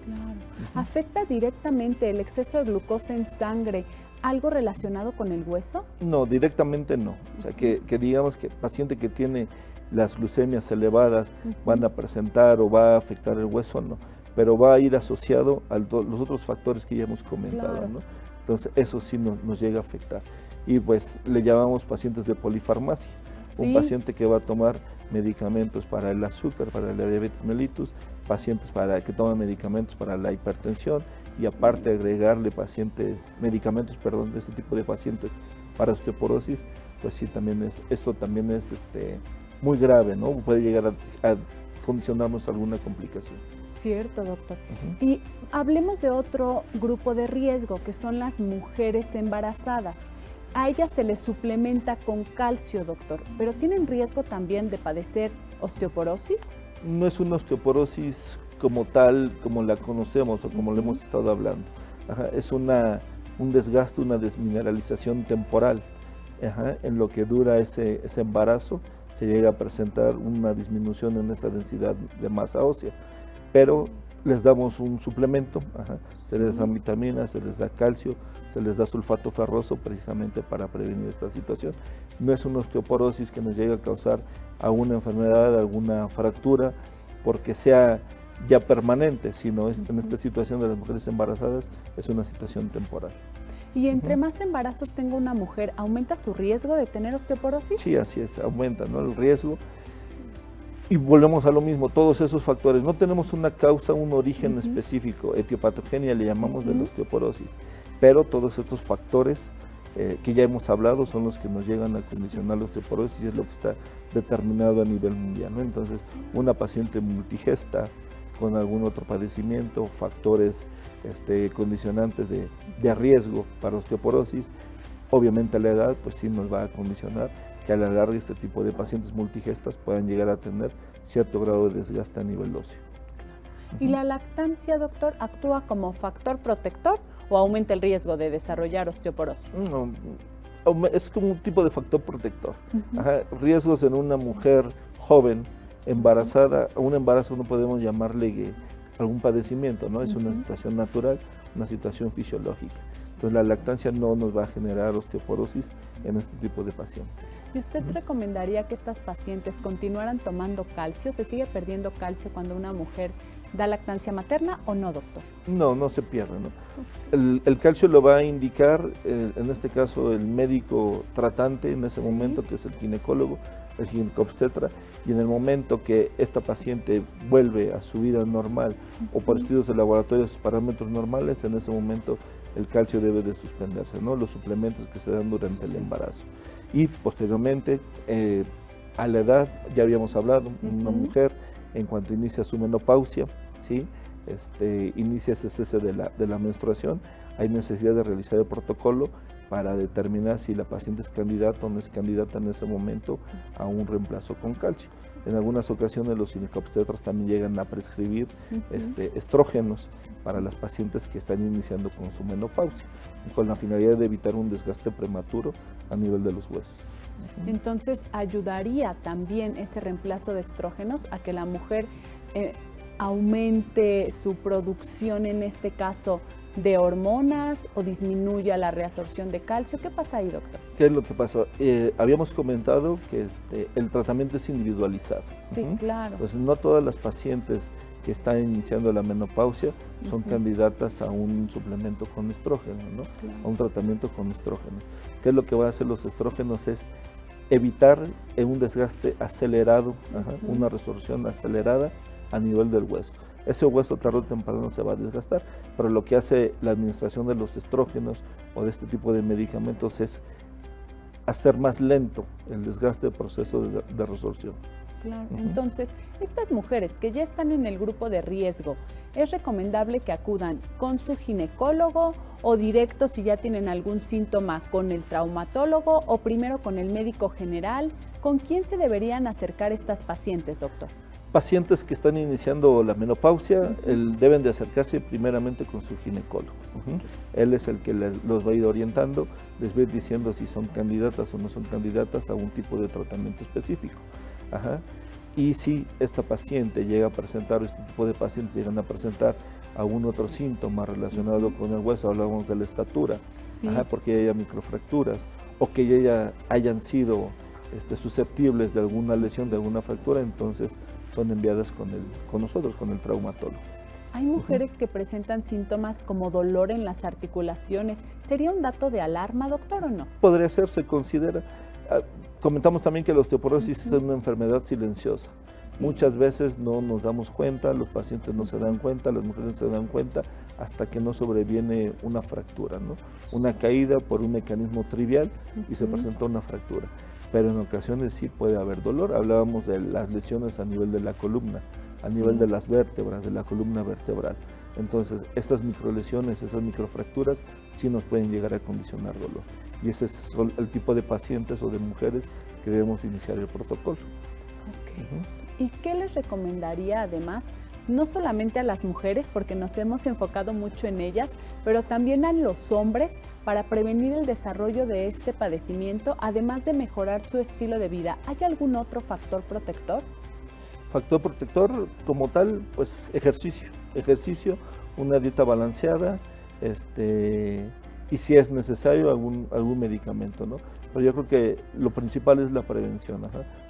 Claro. ¿Afecta directamente el exceso de glucosa en sangre algo relacionado con el hueso? No, directamente no. O sea, que digamos que el paciente que tiene las glucemias elevadas van a presentar o va a afectar el hueso, no. Pero va a ir asociado a los otros factores que ya hemos comentado, Claro. ¿no? Entonces, eso sí nos llega a afectar. Y pues le llamamos pacientes de polifarmacia. Sí. Un paciente que va a tomar medicamentos para el azúcar, para la diabetes mellitus, pacientes que toman medicamentos para la hipertensión y aparte agregarle medicamentos de este tipo de pacientes para osteoporosis, pues sí, esto también es muy grave, ¿no? Puede llegar a condicionarnos a alguna complicación. Cierto, doctor. Y hablemos de otro grupo de riesgo, que son las mujeres embarazadas. A ellas se les suplementa con calcio, doctor, pero ¿tienen riesgo también de padecer osteoporosis? No es una osteoporosis como tal, como la conocemos o como le hemos estado hablando. Es un desgaste, una desmineralización temporal. En lo que dura ese embarazo se llega a presentar una disminución en esa densidad de masa ósea, pero les damos un suplemento, se les da vitaminas, se les da calcio, se les da sulfato ferroso precisamente para prevenir esta situación. No es una osteoporosis que nos llegue a causar alguna enfermedad, alguna fractura, porque sea ya permanente, sino en esta situación de las mujeres embarazadas es una situación temporal. Y entre más embarazos tenga una mujer, ¿aumenta su riesgo de tener osteoporosis? Sí, así es, aumenta, ¿no?, el riesgo. Y volvemos a lo mismo, todos esos factores. No tenemos una causa, un origen específico, etiopatogenia le llamamos de la osteoporosis, pero todos estos factores que ya hemos hablado son los que nos llegan a condicionar la osteoporosis y es lo que está determinado a nivel mundial, ¿no? Entonces, una paciente multigesta con algún otro padecimiento, factores condicionantes de riesgo para osteoporosis, obviamente la edad pues sí nos va a condicionar que a la larga este tipo de pacientes multigestas puedan llegar a tener cierto grado de desgaste a nivel óseo. ¿Y la lactancia, doctor, actúa como factor protector o aumenta el riesgo de desarrollar osteoporosis? No, es como un tipo de factor protector. Riesgos en una mujer joven, embarazada, a un embarazo no podemos llamarle algún padecimiento, ¿no? Es una situación natural, una situación fisiológica. Entonces la lactancia no nos va a generar osteoporosis en este tipo de pacientes. ¿Y usted recomendaría que estas pacientes continuaran tomando calcio? ¿Se sigue perdiendo calcio cuando una mujer da lactancia materna o no, doctor? No, no se pierde, ¿no? El calcio lo va a indicar, en este caso, el médico tratante en ese momento, que es el ginecólogo, el ginecobstetra, y en el momento que esta paciente vuelve a su vida normal o por estudios de laboratorio, sus parámetros normales, en ese momento el calcio debe de suspenderse, ¿no? Los suplementos que se dan durante el embarazo. Y posteriormente, a la edad, ya habíamos hablado, una mujer en cuanto inicia su menopausia, ¿sí? Inicia ese cese de la menstruación, hay necesidad de realizar el protocolo para determinar si la paciente es candidata o no es candidata en ese momento a un reemplazo con calcio. En algunas ocasiones los ginecobstetras también llegan a prescribir estrógenos para las pacientes que están iniciando con su menopausia, con la finalidad de evitar un desgaste prematuro a nivel de los huesos. Entonces, ¿ayudaría también ese reemplazo de estrógenos a que la mujer aumente su producción, en este caso, de hormonas o disminuya la reabsorción de calcio? ¿Qué pasa ahí, doctor? ¿Qué es lo que pasó? Habíamos comentado que el tratamiento es individualizado. Sí, claro. Entonces, no todas las pacientes que están iniciando la menopausia son candidatas a un suplemento con estrógeno, ¿no? Claro. A un tratamiento con estrógenos. ¿Qué es lo que van a hacer los estrógenos? Es evitar un desgaste acelerado, una resorción acelerada a nivel del hueso. ese hueso tarde o temprano se va a desgastar, pero lo que hace la administración de los estrógenos o de este tipo de medicamentos es hacer más lento el desgaste del proceso de resorción. Claro. Entonces, estas mujeres que ya están en el grupo de riesgo, ¿es recomendable que acudan con su ginecólogo o directo si ya tienen algún síntoma con el traumatólogo o primero con el médico general? ¿Con quién se deberían acercar estas pacientes, doctor? Pacientes que están iniciando la menopausia deben de acercarse primeramente con su ginecólogo. Él es el que los va a ir orientando, les va a ir diciendo si son candidatas o no son candidatas a un tipo de tratamiento específico. Y si esta paciente llega a presentar, o este tipo de pacientes llegan a presentar algún otro síntoma relacionado con el hueso, hablábamos de la estatura, porque haya microfracturas o que ya hayan sido susceptibles de alguna lesión, de alguna fractura, entonces son enviadas con nosotros, con el traumatólogo. Hay mujeres que presentan síntomas como dolor en las articulaciones. ¿Sería un dato de alarma, doctor, o no? Podría ser, se considera. Comentamos también que la osteoporosis es una enfermedad silenciosa. Muchas veces no nos damos cuenta, los pacientes no se dan cuenta, las mujeres no se dan cuenta hasta que no sobreviene una fractura, ¿no? Una caída por un mecanismo trivial y se presenta una fractura. Pero en ocasiones sí puede haber dolor. Hablábamos de las lesiones a nivel de la columna, a nivel de las vértebras, de la columna vertebral. Entonces, estas microlesiones, esas microfracturas, sí nos pueden llegar a condicionar dolor. Y ese es el tipo de pacientes o de mujeres que debemos iniciar el protocolo. ¿Y qué les recomendaría además, no solamente a las mujeres, porque nos hemos enfocado mucho en ellas, pero también a los hombres para prevenir el desarrollo de este padecimiento, además de mejorar su estilo de vida? ¿Hay algún otro factor protector? Factor protector como tal, pues ejercicio, una dieta balanceada, y si es necesario algún medicamento, ¿no? Pero yo creo que lo principal es la prevención.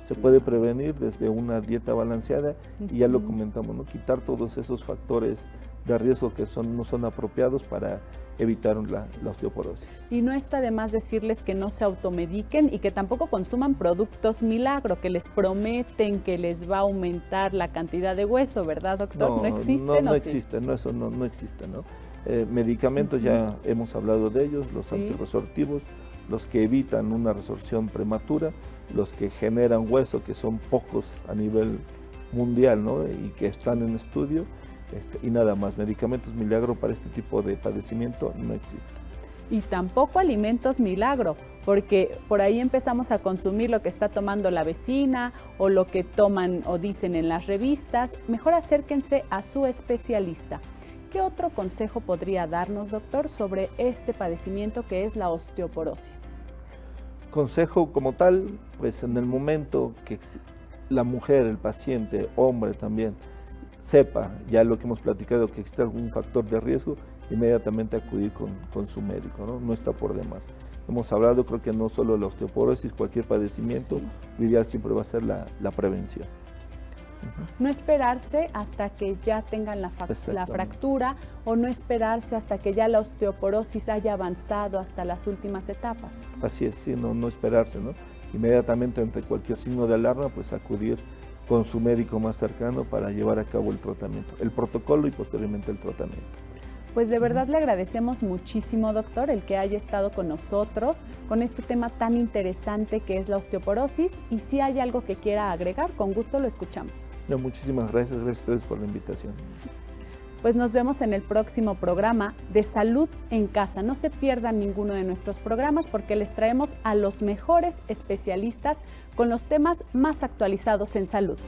Se puede prevenir desde una dieta balanceada y ya lo comentamos, ¿no? Quitar todos esos factores de riesgo que no son apropiados para evitar la osteoporosis. Y no está de más decirles que no se automediquen y que tampoco consuman productos milagro, que les prometen que les va a aumentar la cantidad de hueso, ¿verdad, doctor? ¿No existen? No existen, eso no existe, ¿no? Medicamentos ya hemos hablado de ellos, los antirresortivos, los que evitan una resorción prematura, los que generan hueso, que son pocos a nivel mundial, ¿no? Y que están en estudio, y nada más. Medicamentos milagro para este tipo de padecimiento no existen. Y tampoco alimentos milagro, porque por ahí empezamos a consumir lo que está tomando la vecina o lo que toman o dicen en las revistas. Mejor acérquense a su especialista. ¿Qué otro consejo podría darnos, doctor, sobre este padecimiento que es la osteoporosis? Consejo como tal, pues en el momento que la mujer, el paciente, hombre también, sepa ya lo que hemos platicado, que existe algún factor de riesgo, inmediatamente acudir con su médico, ¿no? No está por demás. Hemos hablado, creo que no solo la osteoporosis, cualquier padecimiento, lo ideal siempre va a ser la prevención. No esperarse hasta que ya tengan la fractura o no esperarse hasta que ya la osteoporosis haya avanzado hasta las últimas etapas. Así es, sí, no esperarse, ¿no? Inmediatamente ante cualquier signo de alarma, pues acudir con su médico más cercano para llevar a cabo el tratamiento, el protocolo y posteriormente el tratamiento. Pues de verdad le agradecemos muchísimo, doctor, el que haya estado con nosotros con este tema tan interesante que es la osteoporosis, y si hay algo que quiera agregar, con gusto lo escuchamos. No, muchísimas gracias a ustedes por la invitación. Pues nos vemos en el próximo programa de Salud en Casa. No se pierdan ninguno de nuestros programas porque les traemos a los mejores especialistas con los temas más actualizados en salud.